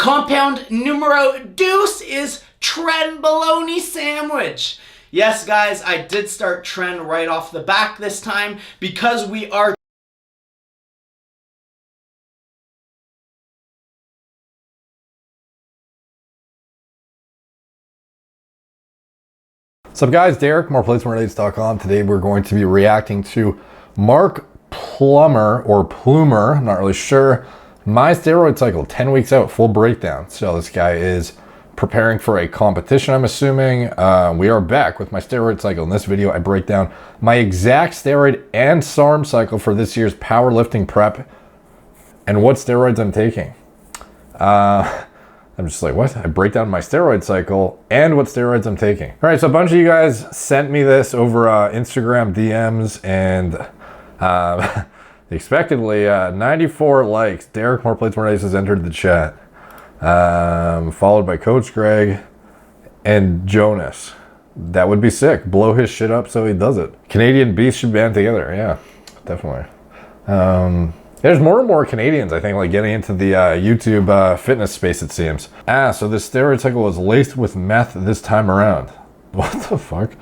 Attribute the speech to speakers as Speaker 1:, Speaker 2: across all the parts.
Speaker 1: Compound numero dos is Trenbolone sandwich. Yes, guys, I did start Tren right off the back this time because we are
Speaker 2: What's up, guys? Derek, moreplates.com. Today we're going to be reacting to Mark Plummer, or Plummer, I'm not really sure. My steroid cycle, 10 weeks out, full breakdown. So this guy is preparing for a competition, I'm assuming. We are back with my steroid cycle. In this video, I break down my exact steroid and SARM cycle for this year's powerlifting prep and what steroids I'm taking. I'm just like, what? I break down my steroid cycle and what steroids I'm taking. All right, so a bunch of you guys sent me this over Instagram DMs, and expectedly 94 likes. Derek More Plates More Nice has entered the chat, followed by Coach Greg and Jonas. That would be sick. Blow his shit up so he does it. Canadian Beast should band together. Yeah, definitely. There's more and more Canadians, I think, like getting into the YouTube fitness space, it seems. So this steroid cycle was laced with meth this time around. What the fuck?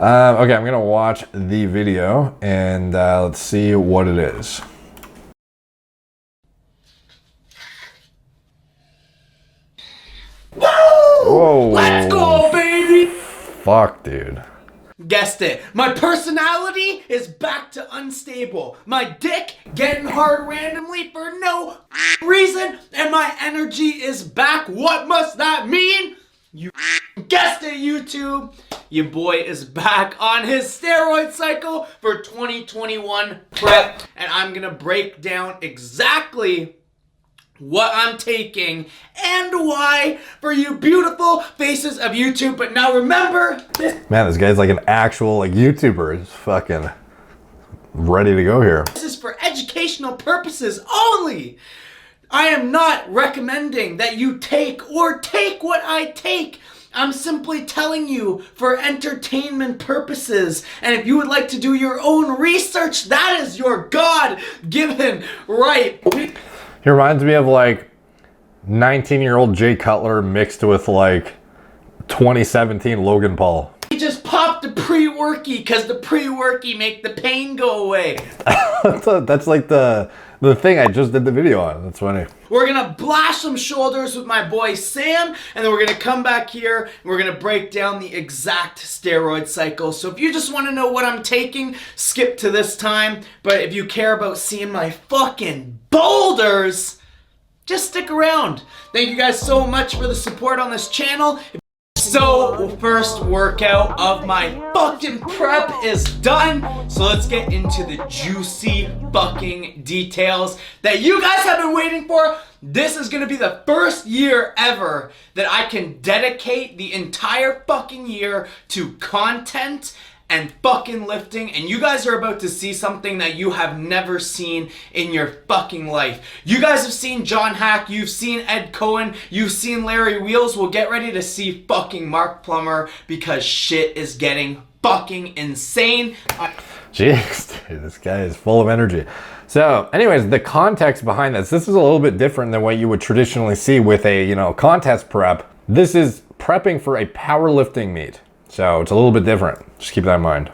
Speaker 2: Okay, I'm gonna watch the video and let's see what it is.
Speaker 1: Whoa! Let's go, baby!
Speaker 2: Fuck, dude.
Speaker 1: Guessed it. My personality is back to unstable. My dick getting hard randomly for no reason, and my energy is back. What must that mean? You guessed it, YouTube. Your boy is back on his steroid cycle for 2021 prep, and I'm gonna break down exactly what I'm taking and why for you beautiful faces of YouTube. But now remember this.
Speaker 2: Man, this guy's like an actual like YouTuber. He's fucking ready to go here.
Speaker 1: This is for educational purposes only. I am not recommending that you take what I take. I'm simply telling you for entertainment purposes. And if you would like to do your own research, that is your God-given right.
Speaker 2: He reminds me of like 19-year-old Jay Cutler mixed with like 2017 Logan Paul.
Speaker 1: He just popped the pre-worky because the pre-worky make the pain go away.
Speaker 2: That's like the thing I just did the video on. That's funny.
Speaker 1: We're gonna blast some shoulders with my boy Sam, and then we're gonna come back here and we're gonna break down the exact steroid cycle. So if you just wanna know what I'm taking, skip to this time. But if you care about seeing my fucking boulders, just stick around. Thank you guys so much for the support on this channel. So, first workout of my fucking prep is done. So let's get into the juicy fucking details that you guys have been waiting for. This is gonna be the first year ever that I can dedicate the entire fucking year to content and fucking lifting, and you guys are about to see something that you have never seen in your fucking life. You guys have seen John Hack, you've seen Ed Cohen, you've seen Larry Wheels. Well, get ready to see fucking Mark Plummer because shit is getting fucking insane.
Speaker 2: Jeez, dude, this guy is full of energy. So anyways, the context behind this is a little bit different than what you would traditionally see with a, you know, contest prep. This is prepping for a powerlifting meet. So it's a little bit different. Just keep that in mind.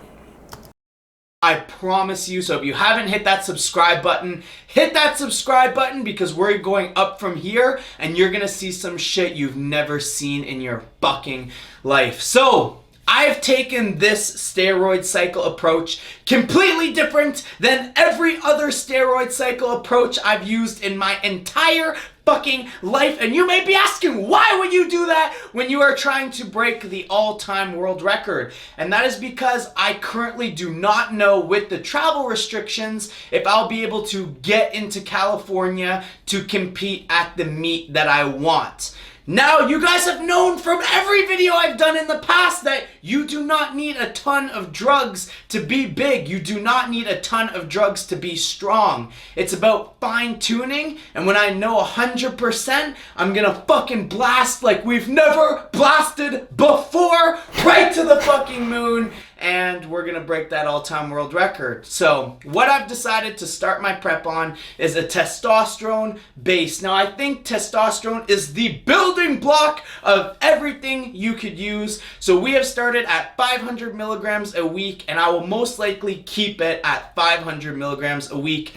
Speaker 1: I promise you, so if you haven't hit that subscribe button, hit that subscribe button because we're going up from here and you're gonna see some shit you've never seen in your fucking life. So, I've taken this steroid cycle approach completely different than every other steroid cycle approach I've used in my entire fucking life. And you may be asking, why would you do that when you are trying to break the all-time world record? And that is because I currently do not know, with the travel restrictions, if I'll be able to get into California to compete at the meet that I want. Now, you guys have known from every video I've done in the past that you do not need a ton of drugs to be big. You do not need a ton of drugs to be strong. It's about fine-tuning, and when I know 100%, I'm gonna fucking blast like we've never blasted before, right to the fucking moon, and we're gonna break that all-time world record. So what I've decided to start my prep on is a testosterone base. Now I think testosterone is the building block of everything you could use. So we have started at 500 milligrams a week, and I will most likely keep it at 500 milligrams a week.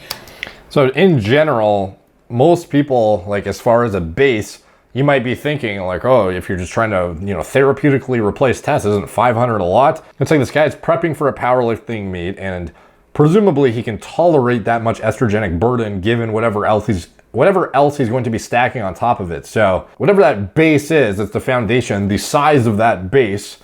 Speaker 2: So in general, most people, like as far as a base, you might be thinking like, oh, if you're just trying to, therapeutically replace test, isn't 500 a lot? It's like this guy's prepping for a powerlifting meet, and presumably he can tolerate that much estrogenic burden given whatever else he's going to be stacking on top of it. So whatever that base is, it's the foundation. The size of that base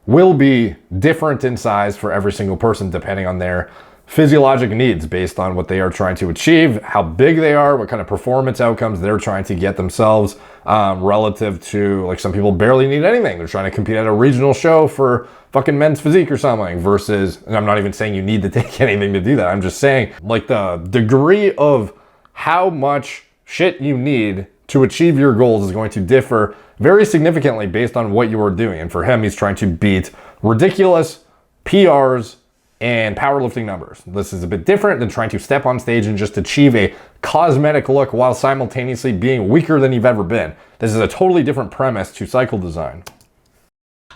Speaker 2: will be different in size for every single person depending on their physiologic needs, based on what they are trying to achieve, how big they are, what kind of performance outcomes they're trying to get themselves, relative to, like, some people barely need anything. They're trying to compete at a regional show for fucking men's physique or something, versus, and I'm not even saying you need to take anything to do that. I'm just saying, like, the degree of how much shit you need to achieve your goals is going to differ very significantly based on what you are doing. And for him, he's trying to beat ridiculous PRs and powerlifting numbers. This is a bit different than trying to step on stage and just achieve a cosmetic look while simultaneously being weaker than you've ever been. This is a totally different premise to cycle design.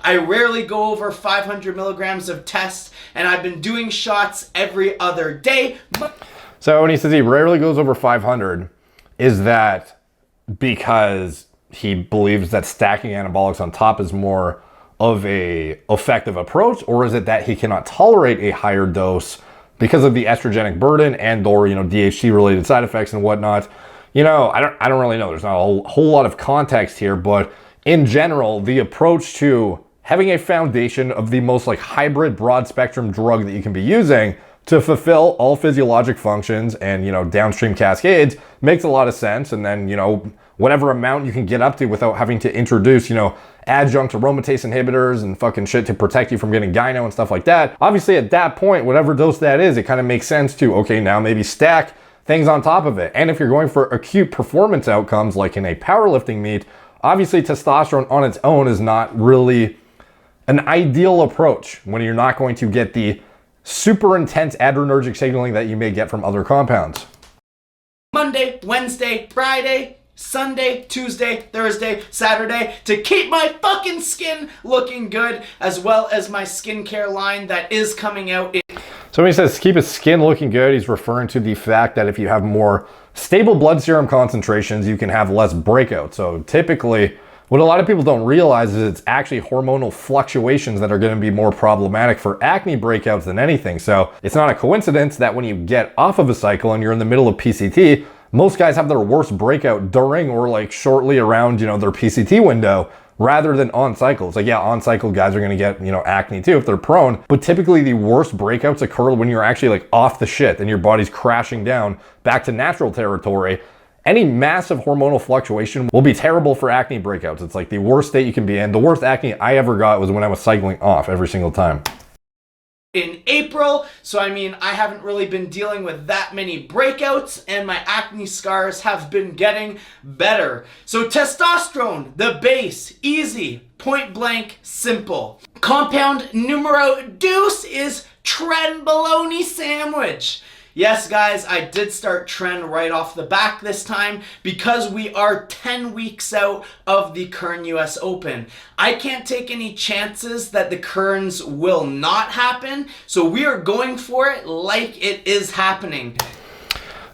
Speaker 1: I rarely go over 500 milligrams of test, and I've been doing shots every other day.
Speaker 2: So when he says he rarely goes over 500, is that because he believes that stacking anabolics on top is more of a effective approach, or is it that he cannot tolerate a higher dose because of the estrogenic burden and or DHT related side effects and whatnot? I don't really know. There's not a whole lot of context here, but in general, the approach to having a foundation of the most like hybrid broad spectrum drug that you can be using to fulfill all physiologic functions and downstream cascades makes a lot of sense. And then whatever amount you can get up to without having to introduce adjunct aromatase inhibitors and fucking shit to protect you from getting gyno and stuff like that. Obviously at that point, whatever dose that is, it kind of makes sense to, okay, now maybe stack things on top of it. And if you're going for acute performance outcomes like in a powerlifting meet, obviously testosterone on its own is not really an ideal approach when you're not going to get the super intense adrenergic signaling that you may get from other compounds.
Speaker 1: Monday, Wednesday, Friday, Sunday, Tuesday, Thursday, Saturday, to keep my fucking skin looking good, as well as my skincare line that is coming out in...
Speaker 2: So when he says keep his skin looking good, he's referring to the fact that if you have more stable blood serum concentrations, you can have less breakout. So typically, what a lot of people don't realize is it's actually hormonal fluctuations that are going to be more problematic for acne breakouts than anything. So it's not a coincidence that when you get off of a cycle and you're in the middle of PCT, most guys have their worst breakout during or like shortly around, their PCT window, rather than on cycle. It's like, yeah, on cycle guys are going to get, acne too if they're prone, but typically the worst breakouts occur when you're actually like off the shit and your body's crashing down back to natural territory. Any massive hormonal fluctuation will be terrible for acne breakouts. It's like the worst state you can be in. The worst acne I ever got was when I was cycling off every single time.
Speaker 1: In April, so I haven't really been dealing with that many breakouts, and my acne scars have been getting better. So testosterone, the base, easy, point blank, simple. Compound numero dos is Trenbolone sandwich. Yes, guys, I did start Tren right off the back this time because we are 10 weeks out of the Kern US Open. I can't take any chances that the Kerns will not happen, so we are going for it like it is happening.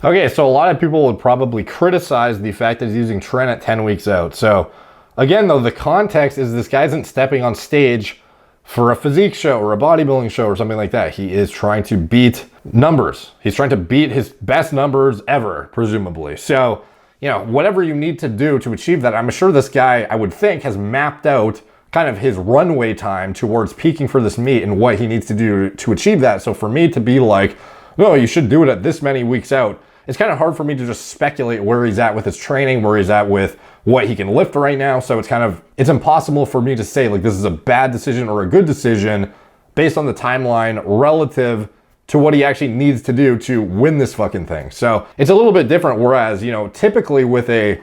Speaker 2: Okay, so a lot of people would probably criticize the fact that he's using Tren at 10 weeks out. So again, though, the context is this guy isn't stepping on stage for a physique show or a bodybuilding show or something like that. He is trying to beat numbers. He's trying to beat his best numbers ever, presumably. So, whatever you need to do to achieve that, I'm sure this guy, I would think, has mapped out kind of his runway time towards peaking for this meet and what he needs to do to achieve that. So for me to be like, no, you should do it at this many weeks out, it's kind of hard for me to just speculate where he's at with his training, where he's at with what he can lift right now. So it's impossible for me to say like this is a bad decision or a good decision based on the timeline relative to what he actually needs to do to win this fucking thing. So it's a little bit different. Whereas, typically with if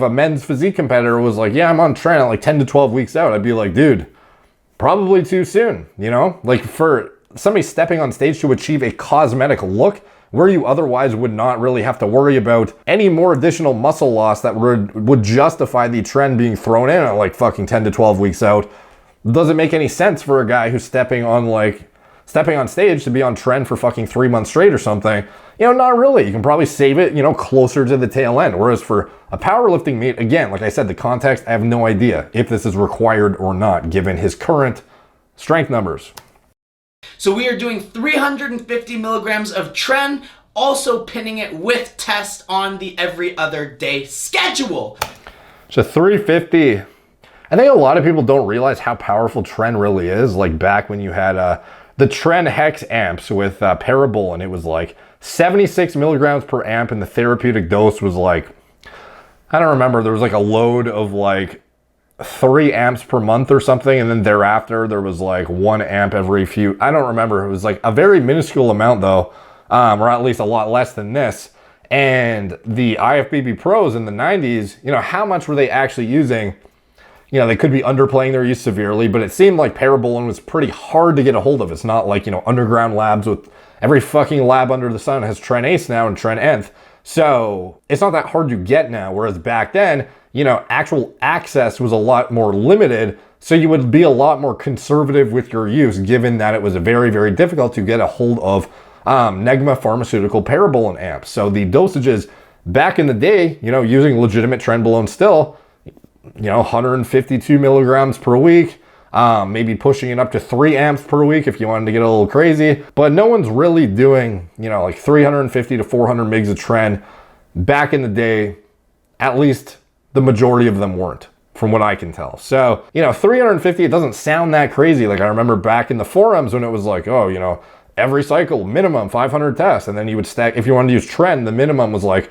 Speaker 2: a men's physique competitor was like, yeah, I'm on Tren at like 10 to 12 weeks out, I'd be like, dude, probably too soon, you know? Like for somebody stepping on stage to achieve a cosmetic look where you otherwise would not really have to worry about any more additional muscle loss that would justify the trend being thrown in at like fucking 10 to 12 weeks out. Doesn't make any sense for a guy who's stepping on stage to be on trend for fucking 3 months straight or something. You know, not really. You can probably save it, you know, closer to the tail end. Whereas for a powerlifting meet, again, like I said, the context, I have no idea if this is required or not, given his current strength numbers.
Speaker 1: So we are doing 350 milligrams of Tren, also pinning it with test on the every other day schedule.
Speaker 2: So 350. I think a lot of people don't realize how powerful Tren really is. Like back when you had the Tren Hex amps with Parabolin, it was like 76 milligrams per amp, and the therapeutic dose was like, I don't remember, there was like a load of like 3 amps per month or something, and then thereafter there was like 1 amp every few, I don't remember, it was like a very minuscule amount though, or at least a lot less than this. And the IFBB pros in the 90s, you know, how much were they actually using? You know, they could be underplaying their use severely, but it seemed like Parabolin was pretty hard to get a hold of. It's not like, you know, underground labs with every fucking lab under the sun has Tren Ace now and Tren Nth. So it's not that hard to get now. Whereas back then, you know, actual access was a lot more limited. So you would be a lot more conservative with your use, given that it was very, very difficult to get a hold of Negma pharmaceutical Parabolin amps. So the dosages back in the day, you know, using legitimate Trenbolone still, you know, 152 milligrams per week, maybe pushing it up to 3 amps per week if you wanted to get a little crazy. But no one's really doing, you know, like 350 to 400 mgs of Tren. Back in the day, at least the majority of them weren't, from what I can tell. So, you know, 350, it doesn't sound that crazy. Like I remember back in the forums when it was like, oh, you know, every cycle, minimum 500 tests. And then you would stack, if you wanted to use Tren, the minimum was like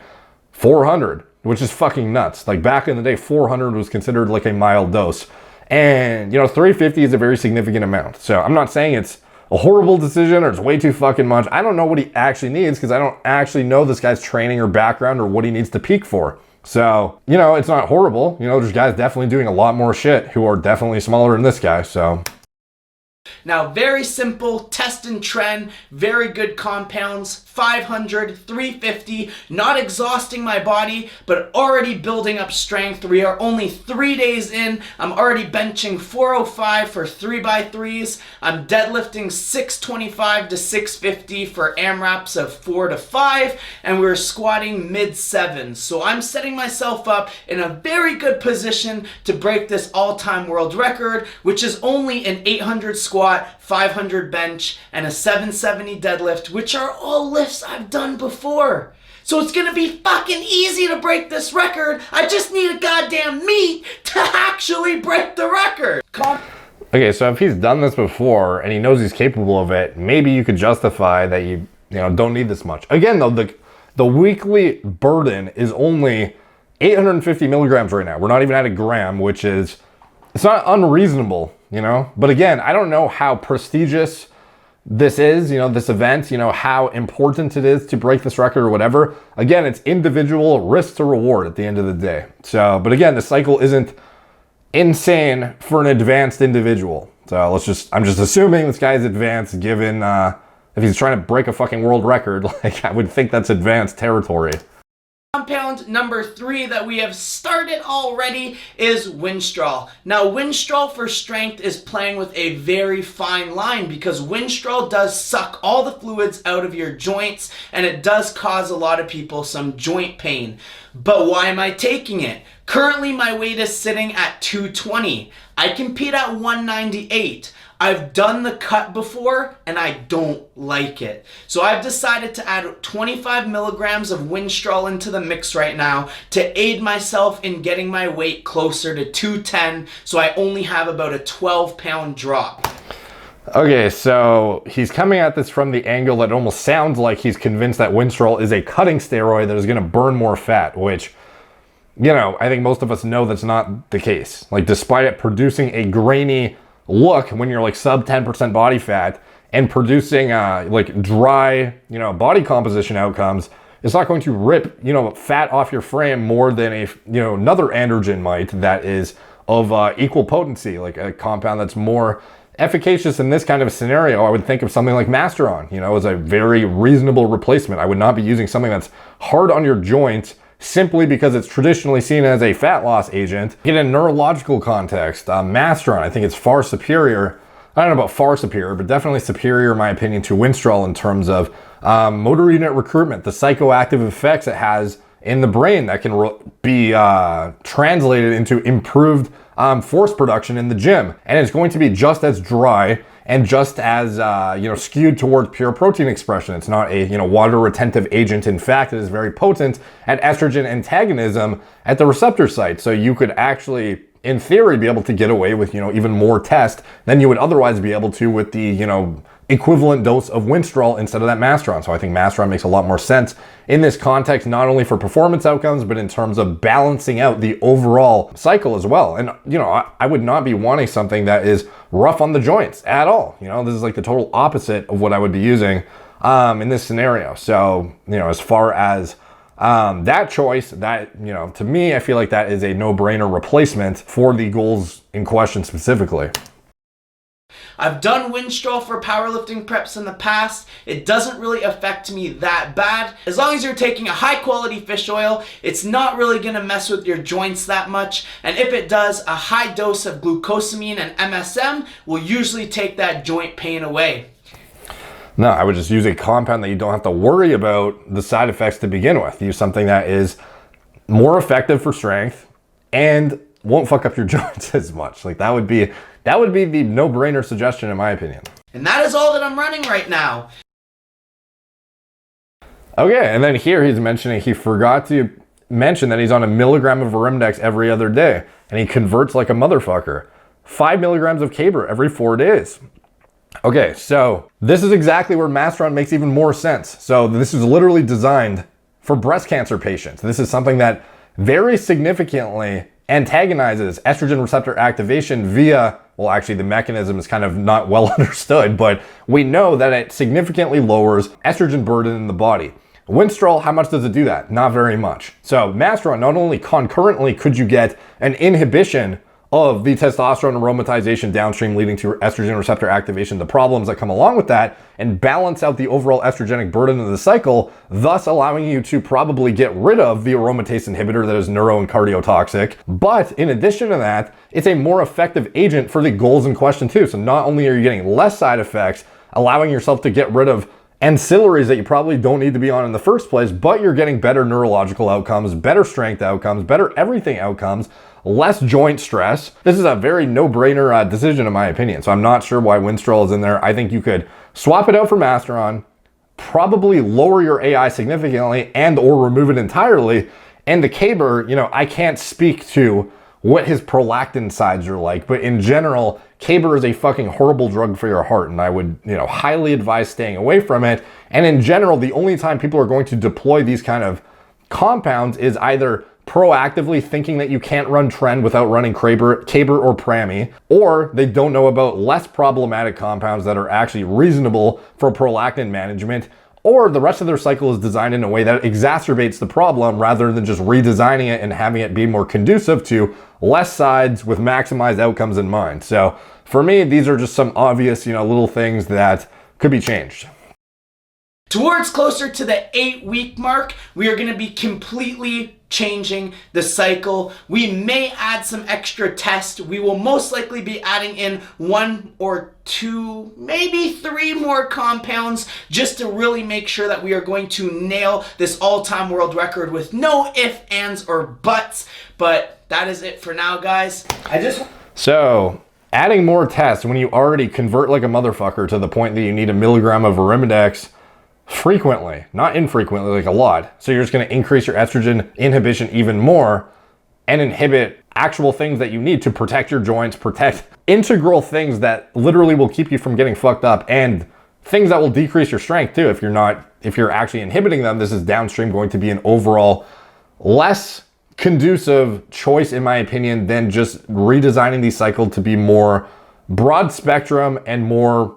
Speaker 2: 400. Which is fucking nuts. Like back in the day, 400 was considered like a mild dose. And, you know, 350 is a very significant amount. So I'm not saying it's a horrible decision or it's way too fucking much. I don't know what he actually needs because I don't actually know this guy's training or background or what he needs to peak for. So, you know, it's not horrible. You know, there's guys definitely doing a lot more shit who are definitely smaller than this guy, so.
Speaker 1: Now, very simple, test and Tren, very good compounds, 500, 350, not exhausting my body, but already building up strength. We are only 3 days in. I'm already benching 405 for 3x3s. I'm deadlifting 625 to 650 for AMRAPs of 4 to 5, and we're squatting mid 7s. So I'm setting myself up in a very good position to break this all-time world record, which is only an 800 squat, 500 bench, and a 770 deadlift, which are all lifts I've done before. So it's gonna be fucking easy to break this record. I just need a goddamn meet to actually break the record.
Speaker 2: Okay, so if he's done this before and he knows he's capable of it, maybe you could justify that you know, don't need this much. Again though, the weekly burden is only 850 milligrams right now. We're not even at a gram, which is, it's not unreasonable, you know? But again, I don't know how prestigious this is, you know, this event, you know, how important it is to break this record or whatever. Again, it's individual risk to reward at the end of the day. So, but again, the cycle isn't insane for an advanced individual. So I'm just assuming this guy's advanced given, if he's trying to break a fucking world record, like I would think that's advanced territory.
Speaker 1: Compound number 3 that we have started already is Winstrol. Now, Winstrol for strength is playing with a very fine line because Winstrol does suck all the fluids out of your joints and it does cause a lot of people some joint pain. But why am I taking it? Currently, my weight is sitting at 220. I compete at 198. I've done the cut before and I don't like it. So I've decided to add 25 milligrams of Winstrol into the mix right now to aid myself in getting my weight closer to 210, so I only have about a 12-pound drop.
Speaker 2: Okay, so he's coming at this from the angle that almost sounds like he's convinced that Winstrol is a cutting steroid that is going to burn more fat, which, you know, I think most of us know that's not the case. Like, despite it producing a grainy look when you're like sub 10% body fat and producing like dry, you know, body composition outcomes, it's not going to rip, you know, fat off your frame more than a, you know, another androgen might that is of equal potency, like a compound that's more efficacious in this kind of a scenario, I would think of something like Masteron, as a very reasonable replacement. I would not be using something that's hard on your joints simply because it's traditionally seen as a fat loss agent. In a neurological context, Masteron, I think it's far superior. I don't know about far superior, but definitely superior in my opinion to Winstrol in terms of motor unit recruitment, the psychoactive effects it has in the brain that can be translated into improved force production in the gym. And it's going to be just as dry and just as skewed towards pure protein expression. It's not a water retentive agent. In fact, it is very potent at estrogen antagonism at the receptor site. So you could actually, in theory, be able to get away with even more test than you would otherwise be able to with the equivalent dose of Winstrol instead of that Masteron. So I think Masteron makes a lot more sense in this context, not only for performance outcomes, but in terms of balancing out the overall cycle as well. And I would not be wanting something that is rough on the joints at all. This is like the total opposite of what I would be using in this scenario. So as far as that choice, that to me, I feel like that is a no-brainer replacement for the goals in question specifically.
Speaker 1: I've done Winstrol for powerlifting preps in the past. It doesn't really affect me that bad. As long as you're taking a high quality fish oil, it's not really gonna mess with your joints that much. And if it does, a high dose of glucosamine and MSM will usually take that joint pain away.
Speaker 2: No, I would just use a compound that you don't have to worry about the side effects to begin with. Use something that is more effective for strength and won't fuck up your joints as much. Like that would be the no-brainer suggestion in my opinion.
Speaker 1: And that is all that I'm running right now.
Speaker 2: Okay, and then here he's mentioning he forgot to mention that he's on 1 milligram of Arimidex every other day, and he converts like a motherfucker. 5 milligrams of Caber every 4 days. Okay, so this is exactly where Masteron makes even more sense. So this is literally designed for breast cancer patients. This is something that very significantly antagonizes estrogen receptor activation via, well, actually the mechanism is kind of not well understood, but we know that it significantly lowers estrogen burden in the body. Winstrol, how much does it do that? Not very much. So Masteron, not only concurrently could you get an inhibition of the testosterone aromatization downstream leading to estrogen receptor activation, the problems that come along with that, and balance out the overall estrogenic burden of the cycle, thus allowing you to probably get rid of the aromatase inhibitor that is neuro and cardiotoxic. But in addition to that, it's a more effective agent for the goals in question too. So not only are you getting less side effects, allowing yourself to get rid of ancillaries that you probably don't need to be on in the first place, but you're getting better neurological outcomes, better strength outcomes, better everything outcomes, less joint stress. This is a very no-brainer decision in my opinion. So I'm not sure why Winstrol is in there. I think you could swap it out for Masteron, probably lower your AI significantly and or remove it entirely. And the Caber, I can't speak to what his prolactin sides are like, but in general, Caber is a fucking horrible drug for your heart, and I would, highly advise staying away from it. And in general, the only time people are going to deploy these kind of compounds is either proactively thinking that you can't run trend without running Caber or Prami, or they don't know about less problematic compounds that are actually reasonable for prolactin management, or the rest of their cycle is designed in a way that exacerbates the problem rather than just redesigning it and having it be more conducive to less sides with maximized outcomes in mind. So for me, these are just some obvious, little things that could be changed.
Speaker 1: Towards closer to the 8-week mark, we are going to be completely changing the cycle. We may add some extra tests. We will most likely be adding in 1 or 2, maybe 3 more compounds just to really make sure that we are going to nail this all-time world record with no ifs, ands, or buts. But that is it for now, guys.
Speaker 2: So adding more tests when you already convert like a motherfucker to the point that you need 1 milligram of Arimidex frequently, not infrequently, like a lot. So you're just going to increase your estrogen inhibition even more and inhibit actual things that you need to protect your joints, protect integral things that literally will keep you from getting fucked up, and things that will decrease your strength too. If you're actually inhibiting them, this is downstream going to be an overall less conducive choice, in my opinion, than just redesigning the cycle to be more broad spectrum and more,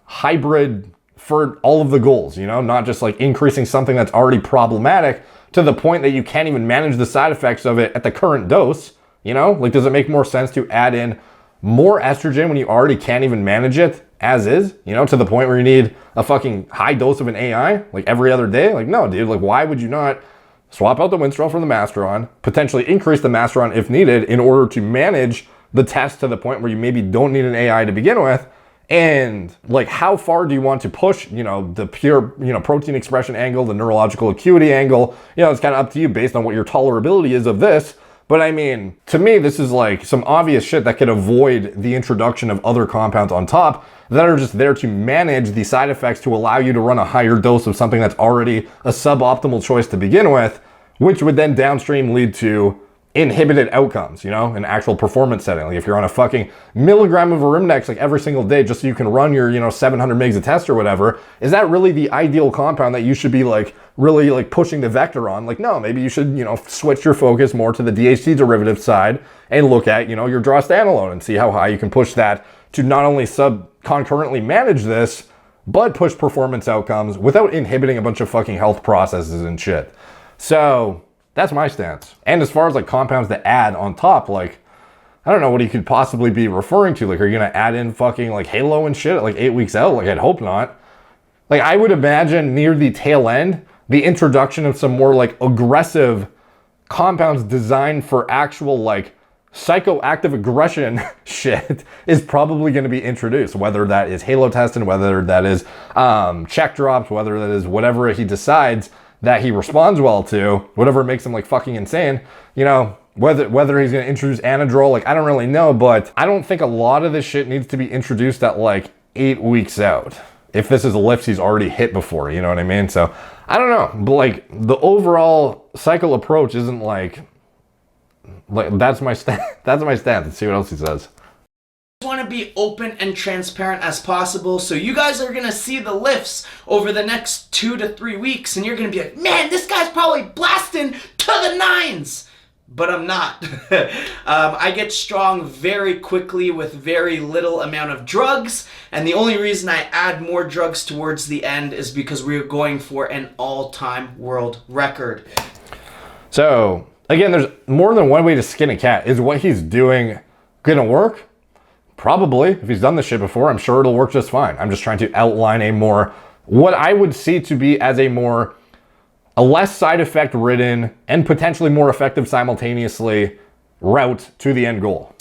Speaker 2: hybrid for all of the goals, not just like increasing something that's already problematic to the point that you can't even manage the side effects of it at the current dose, you know? Like, does it make more sense to add in more estrogen when you already can't even manage it as is, you know, to the point where you need a fucking high dose of an AI like every other day? Like, no, dude, like, why would you not swap out the Winstrol for the Masteron, potentially increase the Masteron if needed in order to manage the test to the point where you maybe don't need an AI to begin with? And like, how far do you want to push, you know, the pure, you know, protein expression angle, the neurological acuity angle? You know, it's kind of up to you based on what your tolerability is of this. But I mean, to me, this is like some obvious shit that could avoid the introduction of other compounds on top that are just there to manage the side effects to allow you to run a higher dose of something that's already a suboptimal choice to begin with, which would then downstream lead to inhibited outcomes, you know, an actual performance setting. Like if you're on a fucking milligram of Arimidex like every single day just so you can run your, you know, 700 megs of test or whatever, is that really the ideal compound that you should be like really like pushing the vector on? Like, no, maybe you should, you know, switch your focus more to the DHT derivative side and look at, you know, your drostanolone and see how high you can push that to not only concurrently manage this, but push performance outcomes without inhibiting a bunch of fucking health processes and shit. So that's my stance. And as far as like compounds to add on top, like, I don't know what you could possibly be referring to. Like, are you gonna add in fucking like Halo and shit at like 8 weeks out? Like, I'd hope not. Like, I would imagine near the tail end, the introduction of some more like aggressive compounds designed for actual like psychoactive aggression shit is probably going to be introduced, whether that is Halo testing, whether that is check drops, whether that is whatever he decides that he responds well to, whatever makes him like fucking insane, you know, whether he's going to introduce anadrol, like I don't really know, but I don't think a lot of this shit needs to be introduced at like 8 weeks out. If this is a lift he's already hit before, you know what I mean? So I don't know, but like the overall cycle approach isn't like that's my stance. Let's see what else he says.
Speaker 1: Want to be open and transparent as possible, so you guys are gonna see the lifts over the next 2 to 3 weeks and you're gonna be like, man, this guy's probably blasting to the nines, but I'm not. I get strong very quickly with very little amount of drugs, and the only reason I add more drugs towards the end is because we're going for an all-time world record.
Speaker 2: So again, there's more than one way to skin a cat. Is what he's doing gonna work? Probably. If he's done this shit before, I'm sure it'll work just fine. I'm just trying to outline a more, what I would see to be as a less side effect ridden and potentially more effective simultaneously route to the end goal.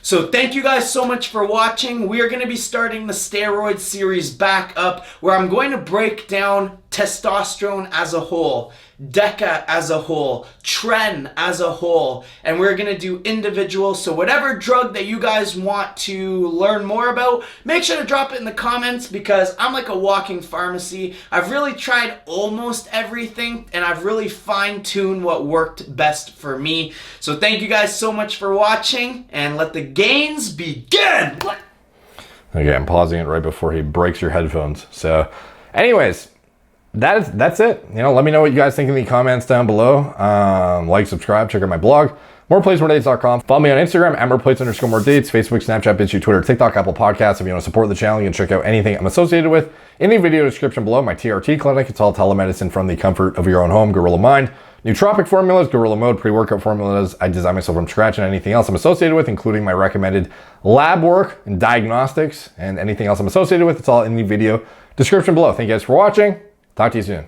Speaker 1: So thank you guys so much for watching. We are going to be starting the steroid series back up, where I'm going to break down testosterone as a whole, Deca as a whole, Tren as a whole, and we're going to do individual. So whatever drug that you guys want to learn more about, make sure to drop it in the comments, because I'm like a walking pharmacy. I've really tried almost everything, and I've really fine-tuned what worked best for me. So thank you guys so much for watching, and let the gains begin.
Speaker 2: Okay, I'm pausing it right before he breaks your headphones. So anyways, that's it. You know, let me know what you guys think in the comments down below. Like, subscribe, check out my blog, moreplates.com. Follow me on Instagram at moreplates_moredates, Facebook, Snapchat, BitChute, Twitter, TikTok, Apple Podcasts. If you want to support the channel, you can check out anything I'm associated with in the video description below. My TRT clinic, it's all telemedicine from the comfort of your own home. Gorilla Mind, nootropic formulas, Gorilla Mode, pre-workout formulas. I design myself from scratch, and anything else I'm associated with, including my recommended lab work and diagnostics and anything else I'm associated with, it's all in the video description below. Thank you guys for watching. Talk to you soon.